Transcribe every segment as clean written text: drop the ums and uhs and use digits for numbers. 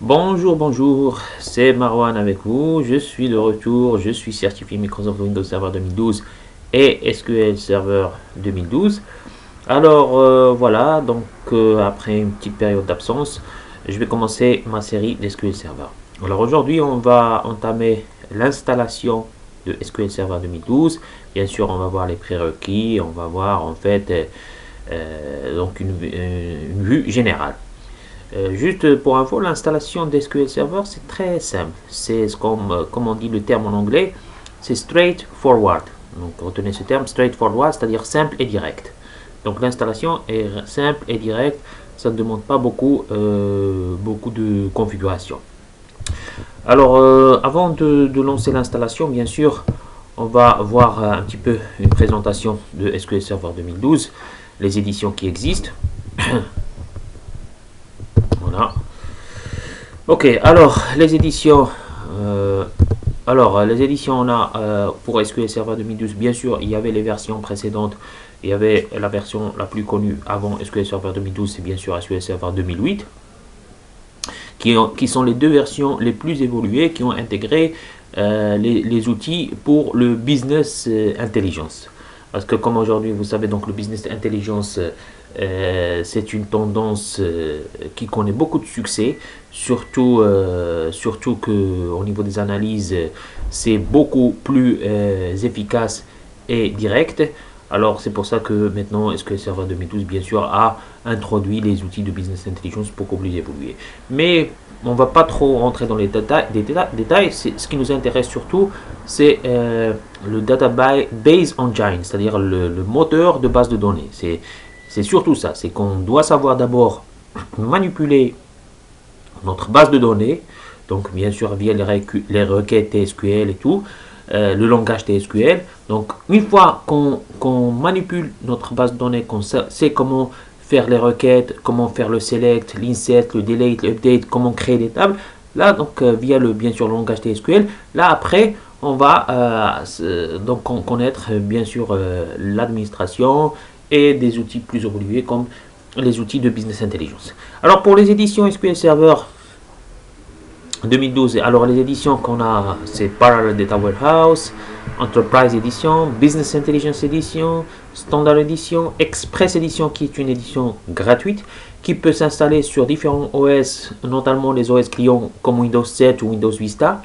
Bonjour, bonjour, c'est Marwan avec vous. Je suis de retour, je suis certifié Microsoft Windows Server 2012 et SQL Server 2012. Alors voilà, donc après une petite période d'absence, je vais commencer ma série d'SQL Server. Alors aujourd'hui, on va entamer l'installation de SQL Server 2012. Bien sûr, on va voir les prérequis, on va voir en fait donc une vue générale. Juste pour info, l'installation d'SQL Server, c'est très simple. C'est comme on dit le terme en anglais, c'est straightforward. Donc retenez ce terme, straightforward, c'est-à-dire simple et direct. Donc l'installation est simple et directe, ça ne demande pas beaucoup de configuration. Alors avant de lancer l'installation, bien sûr, on va voir un petit peu une présentation de SQL Server 2012, les éditions qui existent. Voilà. Ok, alors les éditions. Les éditions, on a pour SQL Server 2012, bien sûr, il y avait les versions précédentes. Il y avait la version la plus connue avant SQL Server 2012, c'est bien sûr SQL Server 2008, qui sont les deux versions les plus évoluées, qui ont intégré les outils pour le business intelligence. Parce que comme aujourd'hui, vous savez, donc le business intelligence, c'est une tendance qui connaît beaucoup de succès, surtout qu'au niveau des analyses, c'est beaucoup plus efficace et direct. Alors c'est pour ça que maintenant SQL Server 2012 bien sûr a introduit les outils de business intelligence beaucoup plus évolués. Mais on ne va pas trop rentrer dans les détails. Ce qui nous intéresse surtout, c'est le database engine, c'est-à-dire le moteur de base de données. C'est surtout ça, c'est qu'on doit savoir d'abord manipuler notre base de données, donc bien sûr via les requêtes TSQL et tout, le langage TSQL. Donc une fois qu'on manipule notre base de données, qu'on sait comment faire les requêtes, comment faire le select, l'insert, le delete, l'update, comment créer des tables, là donc via bien sûr le langage TSQL, là après on va donc connaître bien sûr l'administration et des outils plus évolués comme les outils de business intelligence. Alors pour les éditions SQL Server 2012, alors les éditions qu'on a, c'est Parallel Data Warehouse, Enterprise Edition, Business Intelligence Edition, Standard Edition, Express Edition qui est une édition gratuite qui peut s'installer sur différents OS, notamment les OS clients comme Windows 7 ou Windows Vista,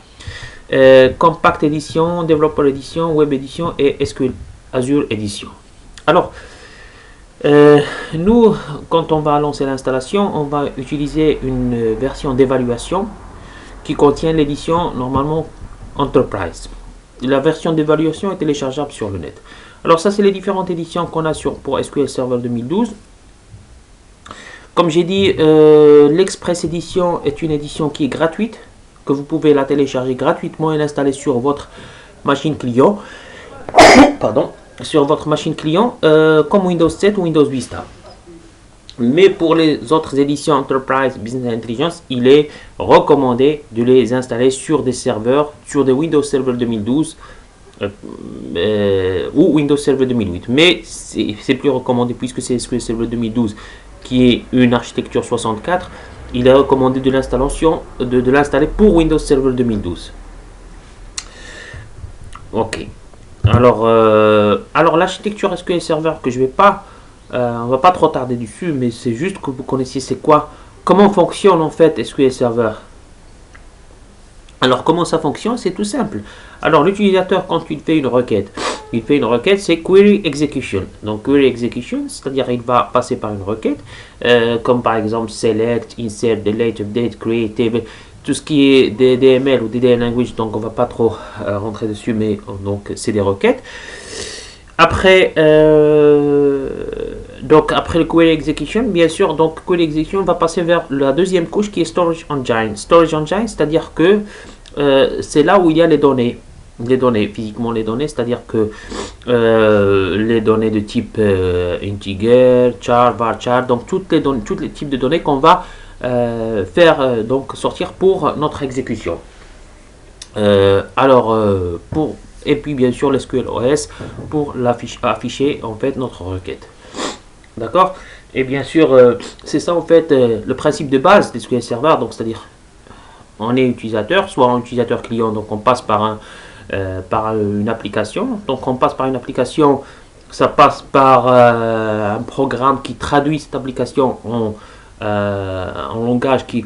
Compact Edition, Developer Edition, Web Edition et SQL Azure Edition. Alors, nous, quand on va lancer l'installation, on va utiliser une version d'évaluation qui contient l'édition normalement Enterprise. La version d'évaluation est téléchargeable sur le net. Alors ça, c'est les différentes éditions qu'on a pour SQL Server 2012. Comme j'ai dit, l'Express Edition est une édition qui est gratuite, que vous pouvez la télécharger gratuitement et l'installer sur votre machine client. Pardon, sur votre machine client comme Windows 7 ou Windows Vista. Mais pour les autres éditions Enterprise Business Intelligence, il est recommandé de les installer sur des serveurs, sur des Windows Server 2012 ou Windows Server 2008. Mais c'est plus recommandé puisque c'est SQL Server 2012 qui est une architecture 64. Il est recommandé de l'installer pour Windows Server 2012. Ok. Alors l'architecture SQL Server que je vais pas on va pas trop tarder dessus, mais c'est juste que vous connaissiez c'est quoi, comment fonctionne en fait SQL Server. Alors comment ça fonctionne? C'est tout simple. Alors l'utilisateur, quand il fait une requête, c'est query execution. Donc query execution, c'est-à-dire il va passer par une requête, comme par exemple select, insert, delete, update, create table, tout ce qui est DDML ou DDL language, donc on va pas trop rentrer dessus, mais donc c'est des requêtes. Après, après le query execution, bien sûr, donc query execution va passer vers la deuxième couche qui est storage engine. Storage engine, c'est-à-dire que c'est là où il y a les données, physiquement les données, c'est-à-dire que les données de type integer, char, varchar, donc tous les types de données qu'on va faire donc sortir pour notre exécution. Et puis bien sûr l'SQL OS pour afficher en fait notre requête. D'accord? Et bien sûr, c'est ça en fait le principe de base des SQL Server, donc c'est-à-dire on est utilisateur, soit un utilisateur client, donc on passe par une application. Donc on passe par une application, ça passe par un programme qui traduit cette application en langage qui est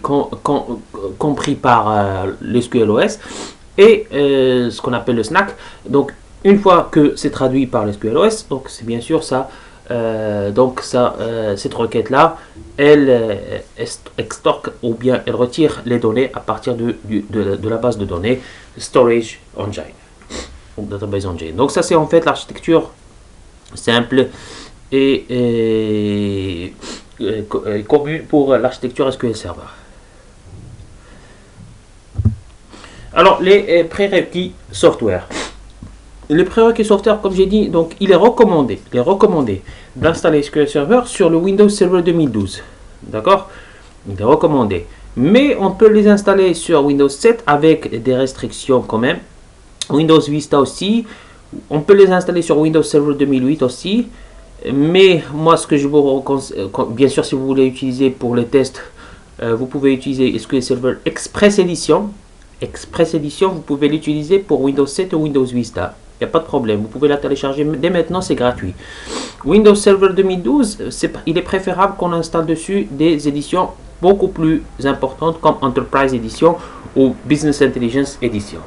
compris par l'SQLOS et ce qu'on appelle le snack. Donc une fois que c'est traduit par l'SQLOS, donc c'est bien sûr ça. Cette requête là, elle extorque ou bien elle retire les données à partir de la base de données Storage Engine ou Database Engine. Donc ça c'est en fait l'architecture simple et commune pour l'architecture SQL Server. Alors les prérequis software. Les prérequis software, comme j'ai dit, donc il est recommandé d'installer SQL Server sur le Windows Server 2012. D'accord? Il est recommandé. Mais on peut les installer sur Windows 7 avec des restrictions quand même. Windows Vista aussi. On peut les installer sur Windows Server 2008 aussi. Mais moi, ce que je vous recommande, bien sûr, si vous voulez utiliser pour les tests, vous pouvez utiliser SQL Server Express Edition. Express Edition, vous pouvez l'utiliser pour Windows 7 ou Windows Vista. Il n'y a pas de problème, vous pouvez la télécharger dès maintenant, c'est gratuit. Windows Server 2012, il est préférable qu'on installe dessus des éditions beaucoup plus importantes comme Enterprise Edition ou Business Intelligence Edition.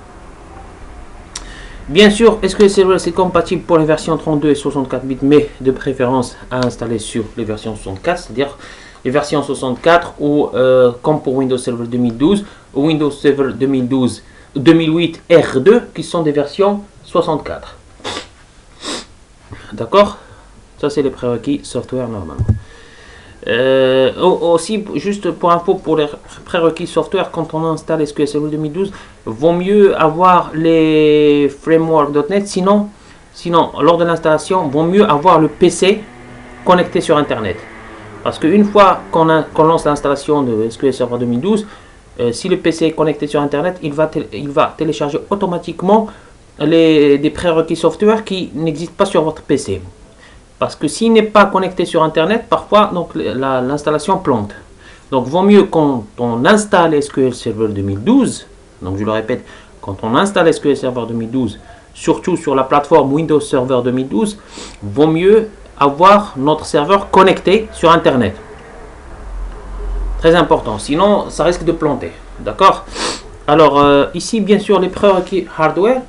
Bien sûr, SQL Server c'est compatible pour les versions 32 et 64 bits, mais de préférence à installer sur les versions 64, c'est-à-dire les versions 64 ou comme pour Windows Server 2012 ou Windows Server 2008 R2 qui sont des versions 64. D'accord? Ça c'est les prérequis software normalement. Aussi, juste pour info, pour les prérequis software, quand on installe SQL Server 2012, vaut mieux avoir les framework.net, sinon lors de l'installation, vaut mieux avoir le PC connecté sur Internet. Parce qu'une fois qu'on lance l'installation de SQL Server 2012, si le PC est connecté sur Internet, il va télécharger automatiquement des prérequis software qui n'existent pas sur votre PC. Parce que s'il n'est pas connecté sur Internet, parfois l'installation plante. Donc, vaut mieux quand on installe SQL Server 2012, donc je le répète, quand on installe SQL Server 2012, surtout sur la plateforme Windows Server 2012, vaut mieux avoir notre serveur connecté sur Internet. Très important, sinon ça risque de planter. D'accord? Alors, ici, bien sûr, les prérequis hardware.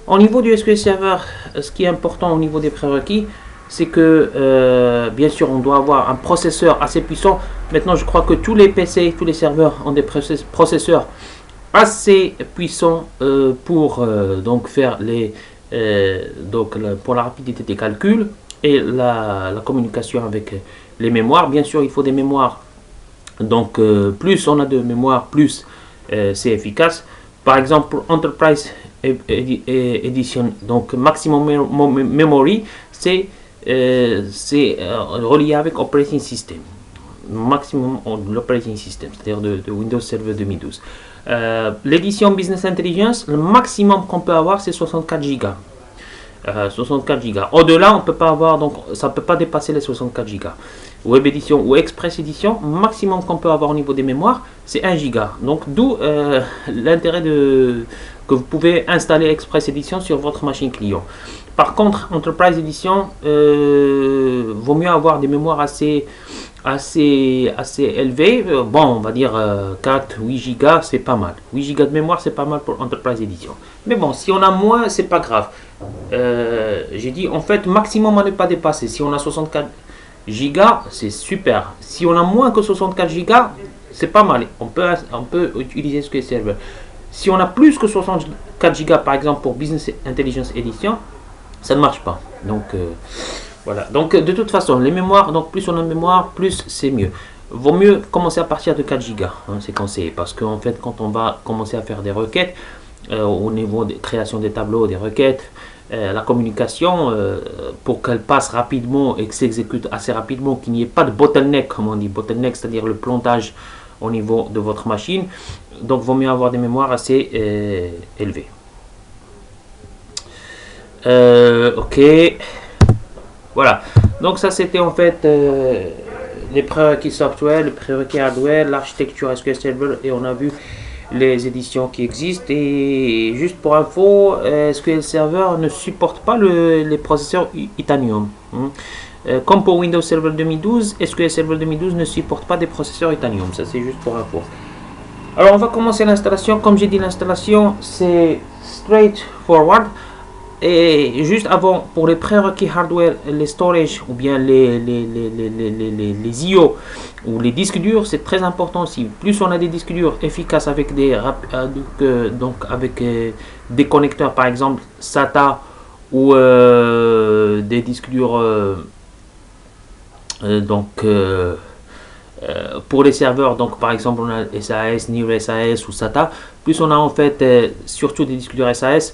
Au niveau du SQL Server, ce qui est important au niveau des prérequis, c'est que, bien sûr, on doit avoir un processeur assez puissant. Maintenant, je crois que tous les PC, tous les serveurs ont des processeurs assez puissants pour donc faire pour la rapidité des calculs et la communication avec les mémoires. Bien sûr, il faut des mémoires. Donc, plus on a de mémoire, plus c'est efficace. Par exemple, pour Enterprise Edition, donc Maximum Memory, c'est relié avec Operating System. Maximum l'Operating System, c'est-à-dire de Windows Server 2012. L'édition Business Intelligence, le maximum qu'on peut avoir, c'est 64 Go. 64 Go. Au-delà, on peut pas avoir, donc ça ne peut pas dépasser les 64 Go. Web Edition ou Express Edition, maximum qu'on peut avoir au niveau des mémoires, c'est 1 Go. Donc, d'où l'intérêt que vous pouvez installer Express Edition sur votre machine client. Par contre, Enterprise Edition, vaut mieux avoir des mémoires assez élevées. Bon, on va dire 4, 8 Go, c'est pas mal. 8 Go de mémoire, c'est pas mal pour Enterprise Edition. Mais bon, si on a moins, c'est pas grave. J'ai dit, en fait, maximum à ne pas dépasser. Si on a 64 Go, c'est super. Si on a moins que 64 Go, c'est pas mal. On peut utiliser SQL Server. Si on a plus que 64 Go, par exemple, pour Business Intelligence Edition, ça ne marche pas. Donc, voilà. Donc, de toute façon, les mémoires, donc plus on a de mémoire, plus c'est mieux. Vaut mieux commencer à partir de 4 Go. Hein, c'est conseillé. Parce qu'en fait, quand on va commencer à faire des requêtes, au niveau de création des tableaux, des requêtes, la communication, pour qu'elle passe rapidement et que s'exécute assez rapidement, qu'il n'y ait pas de bottleneck, comme on dit, bottleneck, c'est-à-dire le plantage au niveau de votre machine. Donc, vaut mieux avoir des mémoires assez élevées. Ok, voilà. Donc ça c'était en fait les prérequis software, les prérequis hardware, l'architecture SQL Server, et on a vu les éditions qui existent. Et juste pour info, SQL Server ne supporte pas les processeurs Itanium. Comme pour Windows Server 2012, SQL Server 2012 ne supporte pas des processeurs Itanium. Ça, c'est juste pour info. Alors, on va commencer l'installation. Comme j'ai dit, l'installation, c'est straightforward. Et juste avant, pour les prérequis hardware, les storage ou bien les IO ou les disques durs, c'est très important aussi. Plus on a des disques durs efficaces avec des des connecteurs, par exemple SATA ou des disques durs pour les serveurs, donc par exemple on a SAS, NIR SAS ou SATA, plus on a en fait surtout des disques durs SAS,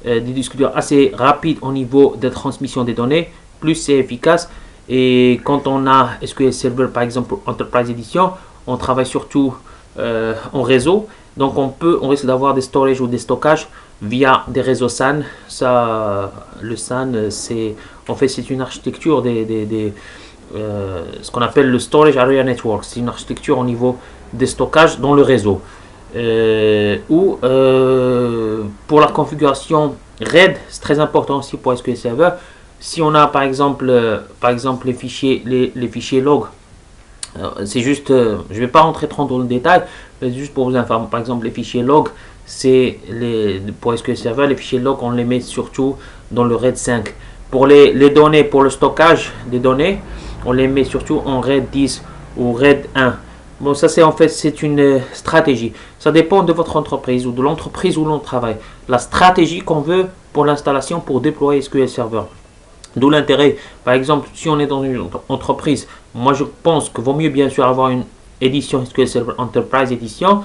des disques durs assez rapides au niveau de transmission des données, plus c'est efficace. Et quand on a SQL Server par exemple pour Enterprise Edition, on travaille surtout en réseau, donc on risque d'avoir des storage ou des stockages via des réseaux SAN. Ça, le SAN, c'est en fait c'est une architecture ce qu'on appelle le Storage Area Network. C'est une architecture au niveau des stockages dans le réseau. Pour la configuration RAID, c'est très important aussi pour SQL Server. Si on a par exemple les fichiers log, c'est juste, je vais pas rentrer trop dans le détail, mais juste pour vous informer. Par exemple, les fichiers log, pour SQL Server, les fichiers log, on les met surtout dans le RAID 5. Pour les données, pour le stockage des données, on les met surtout en RAID 10 ou RAID 1. Bon, ça c'est une stratégie. Ça dépend de votre entreprise ou de l'entreprise où l'on travaille. La stratégie qu'on veut pour l'installation, pour déployer SQL Server. D'où l'intérêt. Par exemple, si on est dans une entreprise, moi je pense que vaut mieux bien sûr avoir une édition SQL Server Enterprise Edition.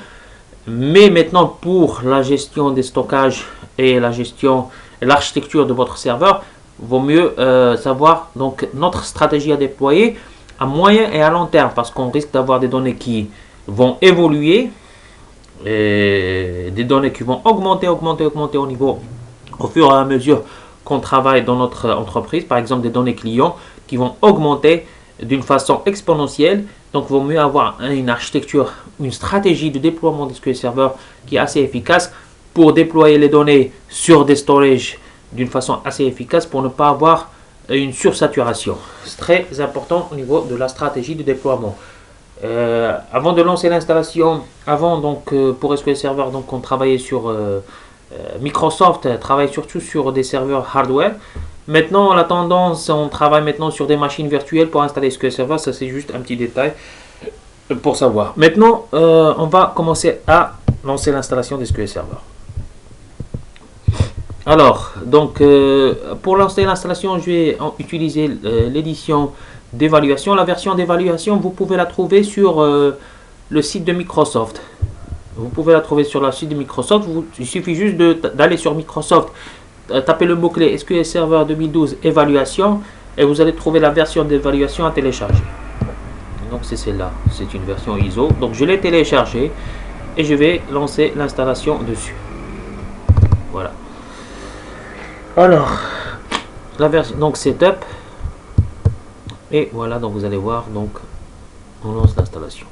Mais maintenant, pour la gestion des stockages et l'architecture de votre serveur, vaut mieux savoir donc notre stratégie à déployer à moyen et à long terme, parce qu'on risque d'avoir des données qui vont évoluer et des données qui vont augmenter au niveau au fur et à mesure qu'on travaille dans notre entreprise. Par exemple, des données clients qui vont augmenter d'une façon exponentielle. Donc, il vaut mieux avoir une architecture, une stratégie de déploiement de SQL Server qui est assez efficace pour déployer les données sur des storages d'une façon assez efficace pour ne pas avoir une sursaturation. C'est très important au niveau de la stratégie de déploiement. Avant de lancer l'installation, pour SQL Server, donc on travaillait sur Microsoft travaille surtout sur des serveurs hardware. Maintenant, la tendance, on travaille maintenant sur des machines virtuelles pour installer SQL Server. Ça, c'est juste un petit détail pour savoir. Maintenant, on va commencer à lancer l'installation d'SQL Server. Alors, donc, pour lancer l'installation, je vais utiliser l'édition d'évaluation. La version d'évaluation, vous pouvez la trouver sur le site de Microsoft. Vous pouvez la trouver sur le site de Microsoft. Il suffit juste d'aller sur Microsoft, taper le mot-clé SQL Server 2012 évaluation et vous allez trouver la version d'évaluation à télécharger. Donc, c'est celle-là. C'est une version ISO. Donc, je l'ai téléchargée et je vais lancer l'installation dessus. Voilà. Alors, la version, donc setup, et voilà, donc vous allez voir, donc on lance l'installation.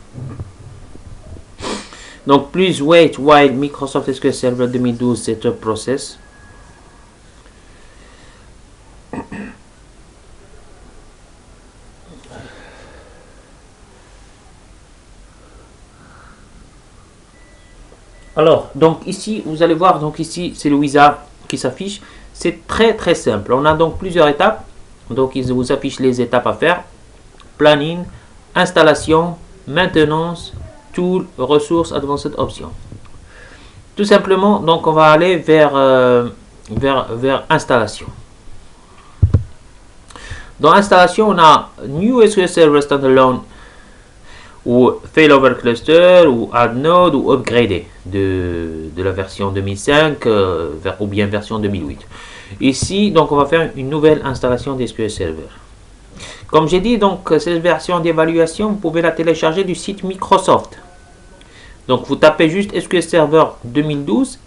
Donc, please wait while Microsoft SQL Server 2012 setup process. Alors, donc ici, vous allez voir, donc ici, c'est le wizard qui s'affiche. C'est très simple. On a donc plusieurs étapes. Donc, il vous affiche les étapes à faire. Planning, installation, maintenance, tool, ressources, advanced options. Tout simplement, donc on va aller vers installation. Dans installation, on a New SQL Server Standalone ou Failover Cluster ou Add Node ou Upgrader de la version 2005 ou bien version 2008. Ici, donc on va faire une nouvelle installation d'SQL Server. Comme j'ai dit, donc cette version d'évaluation, vous pouvez la télécharger du site Microsoft. Donc vous tapez juste SQL Server 2012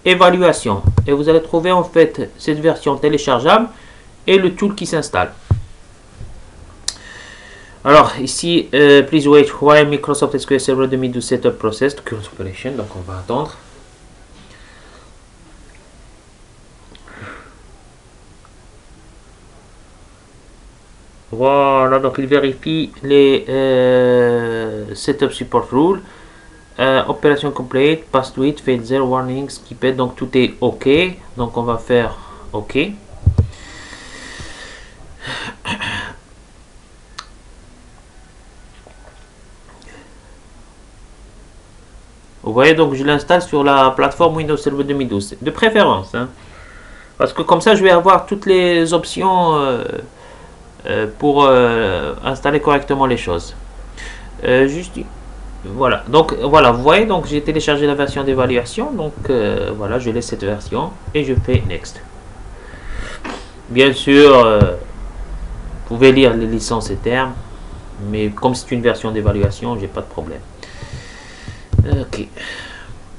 évaluation et vous allez trouver en fait cette version téléchargeable et le tool qui s'installe. Alors ici, please wait while Microsoft SQL Server 2012 setup process to current operation. Donc on va attendre. Voilà, donc il vérifie les setup support rules. Opération complete, pass to it, fail 0 warning, skip it. Donc tout est OK. Donc on va faire OK. Vous voyez, donc je l'installe sur la plateforme Windows Server 2012. De préférence. Hein, parce que comme ça, je vais avoir toutes les options pour installer correctement les choses. Juste voilà, donc voilà, vous voyez, donc j'ai téléchargé la version d'évaluation, donc voilà, je laisse cette version et je fais next. Bien sûr, vous pouvez lire les licences et termes, mais comme c'est une version d'évaluation, j'ai pas de problème. Ok,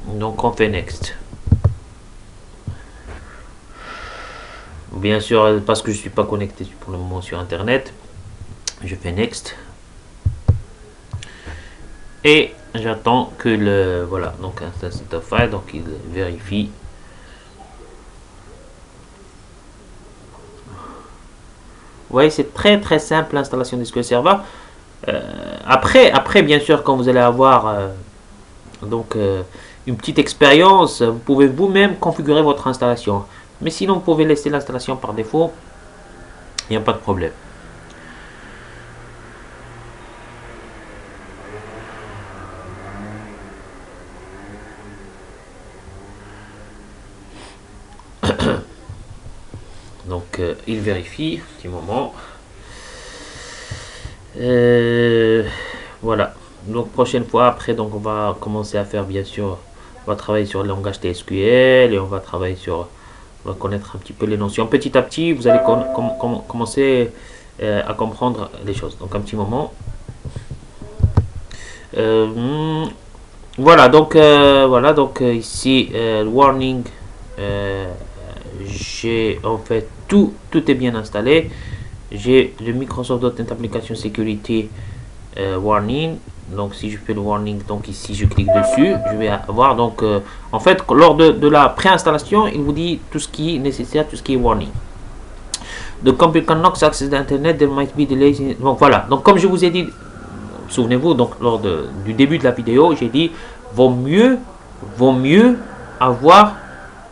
donc on fait next. Bien sûr, parce que je suis pas connecté pour le moment sur internet, je fais next. Et j'attends que le voilà, donc install setup file, donc il vérifie. Vous voyez, c'est très simple l'installation de SQL Server. Après bien sûr, quand vous allez avoir donc une petite expérience, vous pouvez vous-même configurer votre installation. Mais sinon, vous pouvez laisser l'installation par défaut, il n'y a pas de problème. Donc il vérifie, petit moment. Voilà. Donc prochaine fois, après, donc on va commencer à faire, bien sûr, on va travailler sur le langage TSQL et on va travailler sur, on va connaître un petit peu les notions. Petit à petit, vous allez commencer à comprendre les choses. Donc un petit moment. Voilà, donc ici le warning. J'ai en fait tout est bien installé. J'ai le Microsoft.NET Application Security warning. Donc si je fais le warning, donc ici je clique dessus, je vais avoir donc en fait lors de la préinstallation, il vous dit tout ce qui est nécessaire, tout ce qui est warning. The computer cannot access the internet, there might be delays. Donc voilà. Donc comme je vous ai dit, souvenez-vous, donc lors du début de la vidéo, j'ai dit vaut mieux avoir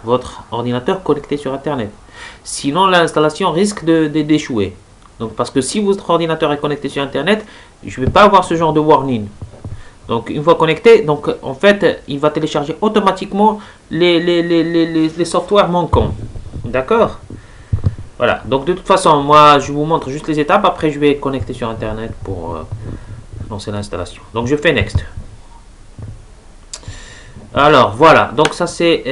votre ordinateur connecté sur internet. Sinon l'installation risque d'échouer. Donc parce que si votre ordinateur est connecté sur internet, je ne vais pas avoir ce genre de warning. Donc une fois connecté, donc en fait, il va télécharger automatiquement les softwares manquants. D'accord? Voilà. Donc de toute façon, moi je vous montre juste les étapes. Après, je vais connecter sur internet pour lancer l'installation. Donc je fais next. Alors voilà, donc ça c'est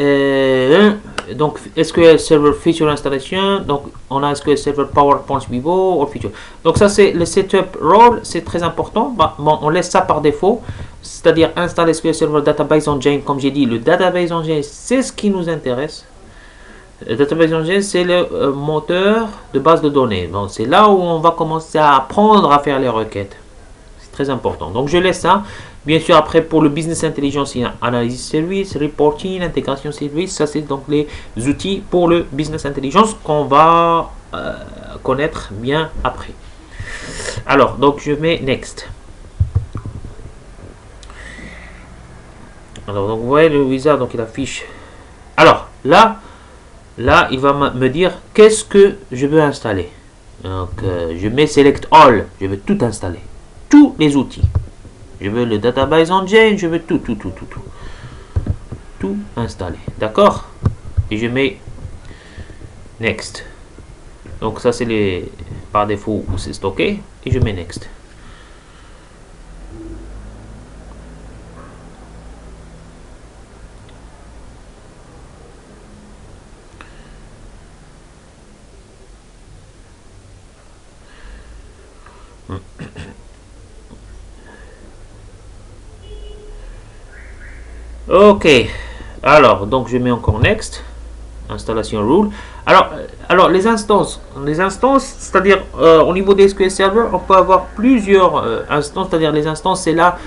donc SQL Server Feature Installation. Donc on a SQL Server PowerPoint Vivo or Feature. Donc ça c'est le setup role, c'est très important. Bah, bon, on laisse ça par défaut, c'est-à-dire installer SQL Server Database Engine. Comme j'ai dit, le Database Engine c'est ce qui nous intéresse. Le Database Engine c'est le moteur de base de données. Donc c'est là où on va commencer à apprendre à faire les requêtes. C'est très important. Donc je laisse ça. Bien sûr, après, pour le business intelligence, il y a analyse service, reporting, intégration service. Ça, c'est donc les outils pour le business intelligence qu'on va connaître bien après. Alors, donc, je mets next. Alors, donc, vous voyez, le wizard, donc, il affiche. Alors, là, il va me dire qu'est-ce que je veux installer. Donc, je mets select all. Je veux tout installer. Tous les outils. Je veux le Database Engine, je veux tout installer. D'accord? Et je mets Next. Donc ça c'est les par défaut où c'est stocké. Et je mets Next. Ok, alors donc je mets encore next, installation rule. Alors les instances, c'est-à-dire au niveau des SQL Server, on peut avoir plusieurs instances, c'est-à-dire les instances, c'est là,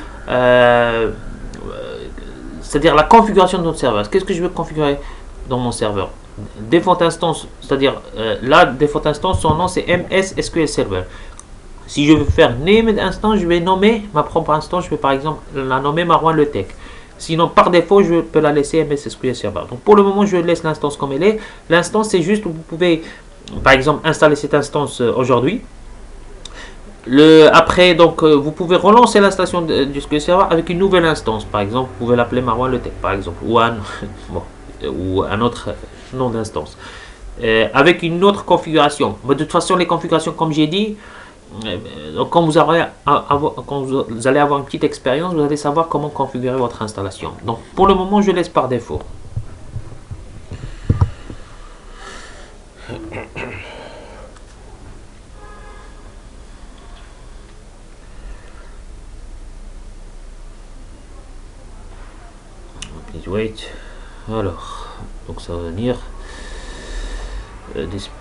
c'est-à-dire la configuration de notre serveur. Qu'est-ce que je veux configurer dans mon serveur? Default instance, c'est-à-dire là, default instance, son nom c'est MS SQL Server. Si je veux faire named instance, je vais nommer ma propre instance, je vais par exemple la nommer Marwan Le Tech. Sinon, par défaut, je peux la laisser MS SQL Server. Donc, pour le moment, je laisse l'instance comme elle est. L'instance, c'est juste, vous pouvez, par exemple, installer cette instance aujourd'hui. Après, donc, vous pouvez relancer l'installation du SQL Server avec une nouvelle instance. Par exemple, vous pouvez l'appeler Marwan Le Tech, par exemple, ou bon, ou un autre nom d'instance. Avec une autre configuration. Mais de toute façon, les configurations, comme j'ai dit, quand vous allez avoir une petite expérience, vous allez savoir comment configurer votre installation. Donc pour le moment, je laisse par défaut. Please wait. Alors, donc ça va venir.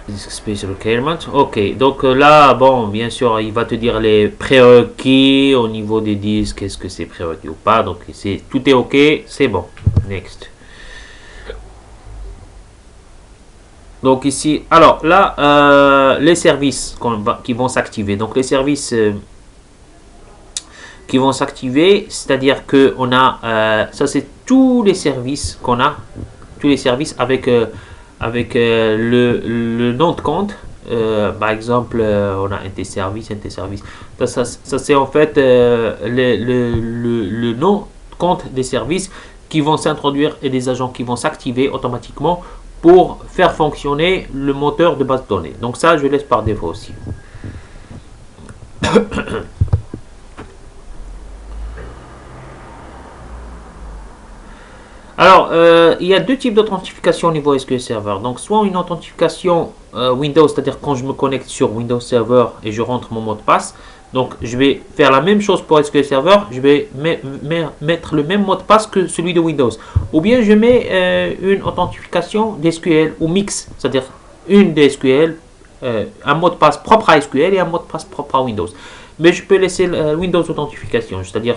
Disk space requirement. Ok, donc là, bon, bien sûr, il va te dire les prérequis au niveau des disques. Est-ce que c'est prérequis ou pas? Donc, tout est ok, c'est bon. Next. Donc ici, alors là, les services qui vont s'activer. Donc les services qui vont s'activer, c'est-à-dire que on a, ça c'est tous les services qu'on a, tous les services avec le nom de compte. Par exemple, on a NT-service. Ça c'est en fait le nom de compte des services qui vont s'introduire et des agents qui vont s'activer automatiquement pour faire fonctionner le moteur de base de données. Donc ça, je laisse par défaut aussi. Alors, il y a deux types d'authentification au niveau SQL Server. Donc, soit une authentification Windows, c'est-à-dire quand je me connecte sur Windows Server et je rentre mon mot de passe. Donc, je vais faire la même chose pour SQL Server. Je vais mettre le même mot de passe que celui de Windows. Ou bien, je mets une authentification d'SQL ou mix, c'est-à-dire une d'SQL, un mot de passe propre à SQL et un mot de passe propre à Windows. Mais je peux laisser Windows Authentification, c'est-à-dire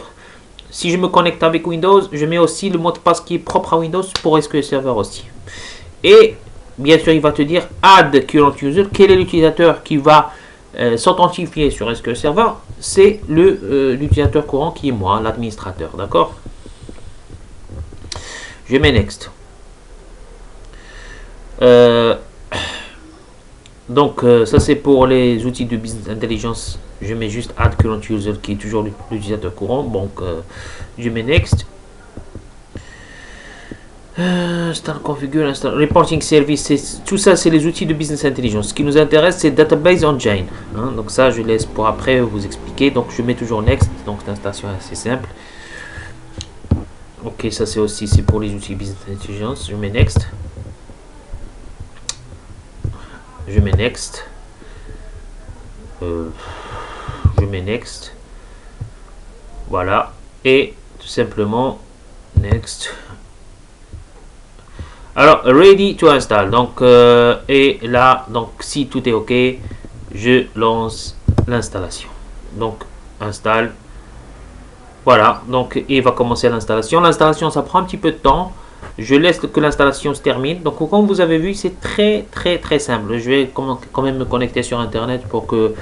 si je me connecte avec Windows, je mets aussi le mot de passe qui est propre à Windows pour SQL Server aussi. Et bien sûr, il va te dire Add Current User. Quel est l'utilisateur qui va s'authentifier sur SQL Server? C'est l'utilisateur courant qui est moi, l'administrateur. D'accord? Je mets Next. Donc, ça c'est pour les outils de Business Intelligence. Je mets juste Add Current User qui est toujours l'utilisateur courant. Donc, je mets Next. Install, configure, install, reporting service, tout ça c'est les outils de Business Intelligence. Ce qui nous intéresse c'est Database Engine. Donc ça je laisse pour après vous expliquer. Donc je mets toujours Next. Donc l'installation est assez simple. Ok, ça c'est aussi pour les outils Business Intelligence. Je mets Next. Je mets Next. Je mets Next. Voilà. Et tout simplement Next. Alors, ready to install. Donc, et là, donc si tout est ok, je lance l'installation. Donc, installe. Voilà. Donc, il va commencer l'installation. L'installation, ça prend un petit peu de temps. Je laisse que l'installation se termine. Donc, comme vous avez vu, c'est très simple. Je vais quand même me connecter sur Internet pour que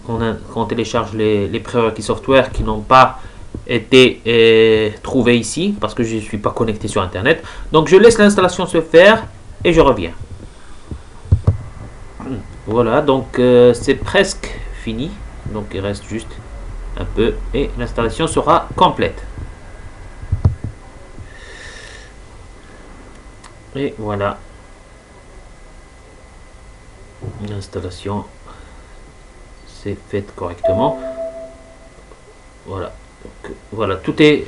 qu'on télécharge les prérequis software qui n'ont pas été trouvé ici parce que je ne suis pas connecté sur Internet. Donc je laisse l'installation se faire et je reviens. Voilà, donc c'est presque fini. Donc il reste juste un peu et l'installation sera complète. Et voilà. L'installation s'est faite correctement. Voilà. Donc, voilà, tout est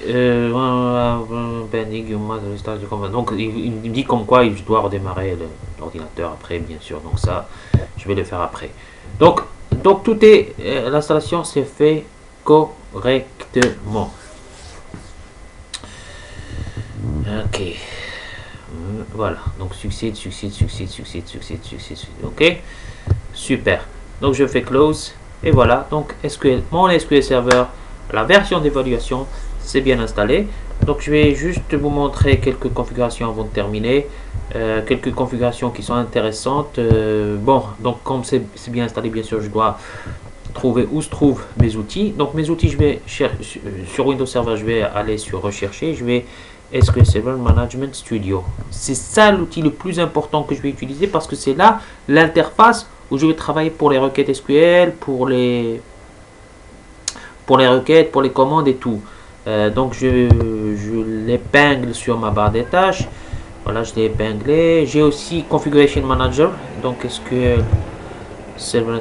donc il me dit comme quoi je dois redémarrer l'ordinateur après, bien sûr. Donc ça, je vais le faire après. Donc tout est l'installation s'est fait correctement. Ok. Voilà, donc succède, ok, super. Donc je fais close, et voilà, donc SQL, mon SQL Server, la version d'évaluation, c'est bien installé. Donc je vais juste vous montrer quelques configurations avant de terminer, quelques configurations qui sont intéressantes. Bon, donc comme c'est bien installé, bien sûr, je dois trouver où se trouvent mes outils. Donc mes outils, je vais sur Windows Server, je vais aller sur rechercher, je vais SQL Server Management Studio. C'est ça l'outil le plus important que je vais utiliser parce que c'est là l'interface où je vais travailler pour les requêtes SQL, pour les requêtes, pour les commandes et tout. Donc je l'épingle sur ma barre des tâches. Voilà, je l'ai épinglé. J'ai aussi Configuration Manager. Donc SQL Server,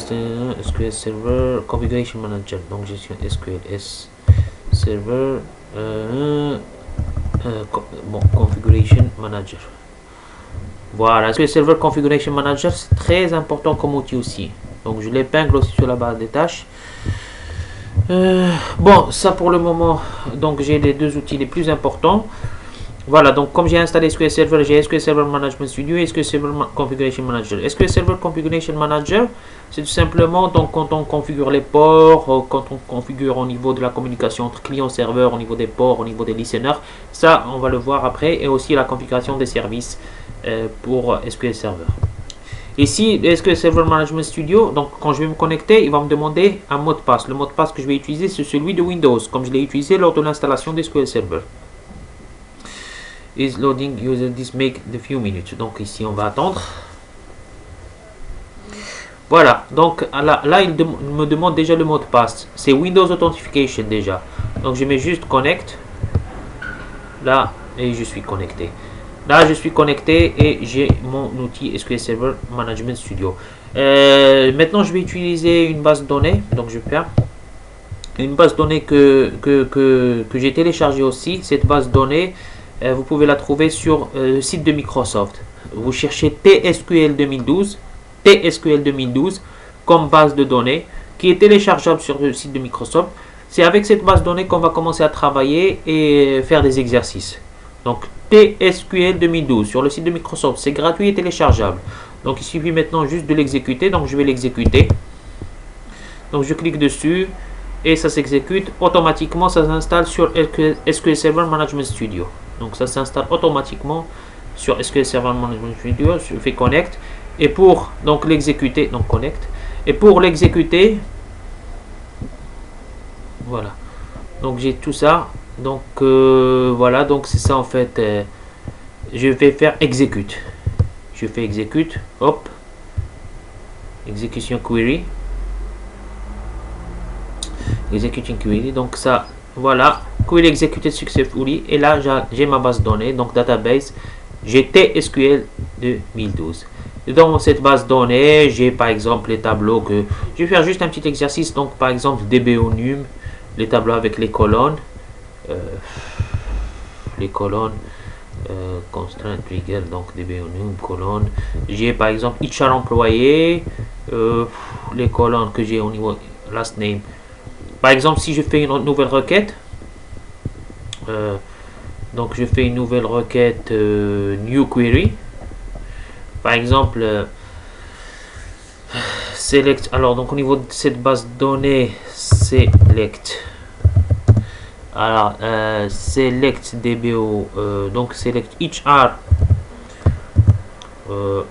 Configuration Manager. Donc j'ai SQL S Server bon, Configuration Manager. Voilà, SQL Server Configuration Manager, c'est très important comme outil aussi. Donc je l'épingle aussi sur la barre des tâches. Bon, ça pour le moment, donc j'ai les deux outils les plus importants. Voilà, donc comme j'ai installé SQL Server, j'ai SQL Server Management Studio et SQL Server Configuration Manager. SQL Server Configuration Manager, c'est tout simplement donc quand on configure les ports, quand on configure au niveau de la communication entre client-serveur, au niveau des ports, au niveau des listeners. Ça, on va le voir après. Et aussi la configuration des services pour SQL Server. Ici, SQL Server Management Studio, donc quand je vais me connecter, il va me demander un mot de passe. Le mot de passe que je vais utiliser, c'est celui de Windows, comme je l'ai utilisé lors de l'installation de SQL Server. Is loading user this make the few minutes. Donc ici, on va attendre. Voilà, donc là il me demande déjà le mot de passe. C'est Windows Authentication déjà. Donc je mets juste connect. Là, et je suis connecté. Là, je suis connecté et j'ai mon outil SQL Server Management Studio. Maintenant, je vais utiliser une base de données. Donc, je perds une base de données que j'ai téléchargée aussi. Cette base de données, vous pouvez la trouver sur le site de Microsoft. Vous cherchez TSQL 2012 comme base de données qui est téléchargeable sur le site de Microsoft. C'est avec cette base de données qu'on va commencer à travailler et faire des exercices. Donc TSQL 2012 sur le site de Microsoft, c'est gratuit et téléchargeable. Donc il suffit maintenant juste de l'exécuter. Donc je vais l'exécuter. Donc je clique dessus et ça s'exécute automatiquement. Ça s'installe sur SQL Server Management Studio. Donc ça s'installe automatiquement sur SQL Server Management Studio. Je fais connect et pour donc l'exécuter, donc connect, et pour l'exécuter, voilà. Donc j'ai tout ça. Donc voilà, donc c'est ça en fait. Je vais faire execute. Je fais execute, hop, execution query, executing query. Donc ça, voilà, query executed successfully. Et là j'ai ma base de données, donc database, j'ai TSQL 2012. Et dans cette base de données, j'ai par exemple les tableaux que je vais faire juste un petit exercice. Donc par exemple DBONUM, les tableaux avec les colonnes. Constraint trigger, donc DBONUM, colonne. J'ai par exemple HR employé, les colonnes que j'ai au niveau last name. Par exemple, si je fais une nouvelle requête, donc je fais une nouvelle requête new query. Par exemple, select. Alors donc au niveau de cette base de données, select. Alors, select DBO, donc select HR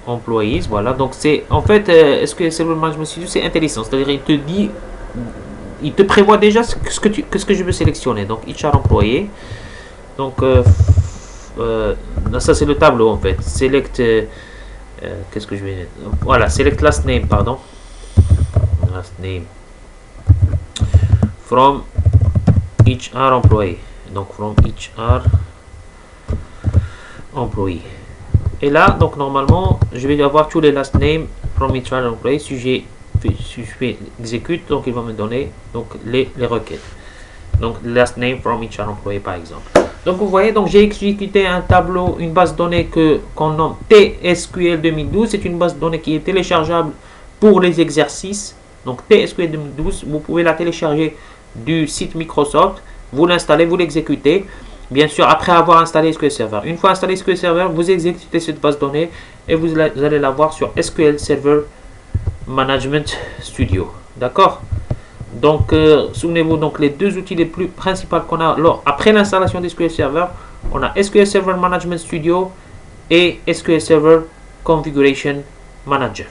employees, voilà. Donc c'est en fait, est-ce que Server Management Studio c'est intéressant, c'est-à-dire il te dit, il te prévoit déjà ce que je veux sélectionner. Donc HR employé, donc ça c'est le tableau en fait. Select, qu'est-ce que je vais, voilà, select last name, pardon, last name from HR employee, donc from HR employee. Et là, donc normalement, je vais avoir tous les last name from HR employee. Si je fais execute, donc il va me donner donc les requêtes. Donc last name from HR employee par exemple. Donc vous voyez, donc j'ai exécuté un tableau, une base de données qu'on nomme TSQL 2012. C'est une base de données qui est téléchargeable pour les exercices. Donc TSQL 2012, vous pouvez la télécharger du site Microsoft, vous l'installez, vous l'exécutez. bien sûr, après avoir installé SQL Server. Une fois installé SQL Server, vous exécutez cette base de données et vous allez la voir sur SQL Server Management Studio. D'accord? Donc, souvenez-vous, donc les deux outils les plus principaux qu'on a après l'installation d'SQL Server, on a SQL Server Management Studio et SQL Server Configuration Manager.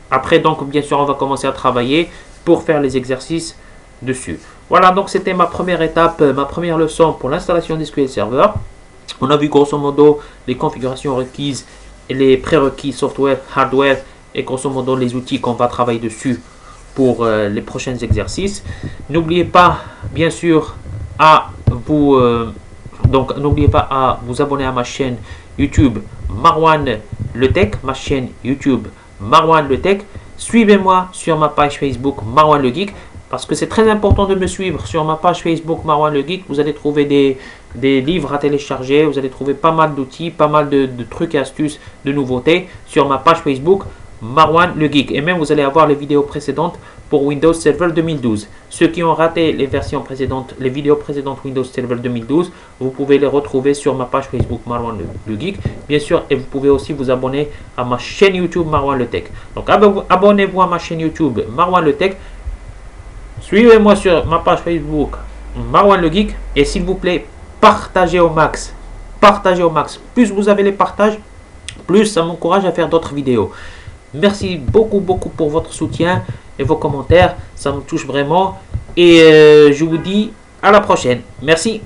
Après, donc, bien sûr, on va commencer à travailler pour faire les exercices dessus. Voilà, donc c'était ma première étape, ma première leçon pour l'installation d'SQL Server. On a vu grosso modo les configurations requises et les prérequis software, hardware et grosso modo les outils qu'on va travailler dessus pour les prochains exercices. N'oubliez pas, bien sûr, n'oubliez pas à vous abonner à ma chaîne YouTube Marwan Le Tech, ma chaîne YouTube Marwan Le Tech. Suivez-moi sur ma page Facebook Marwan Le Geek, parce que c'est très important de me suivre sur ma page Facebook Marwan Le Geek. Vous allez trouver des livres à télécharger, vous allez trouver pas mal d'outils, pas mal de trucs et astuces, de nouveautés sur ma page Facebook Marwan Le Geek. Et même vous allez avoir les vidéos précédentes pour Windows Server 2012. Ceux qui ont raté les versions précédentes, les vidéos précédentes Windows Server 2012, vous pouvez les retrouver sur ma page Facebook Marwan Le Geek, bien sûr, et vous pouvez aussi vous abonner à ma chaîne YouTube Marwan Le Tech. Donc abonnez-vous à ma chaîne YouTube Marwan Le Tech, suivez-moi sur ma page Facebook Marwan Le Geek, et s'il vous plaît, partagez au max. Partagez au max. Plus vous avez les partages, plus ça m'encourage à faire d'autres vidéos. Merci beaucoup pour votre soutien et vos commentaires, ça me touche vraiment. Et je vous dis à la prochaine. Merci.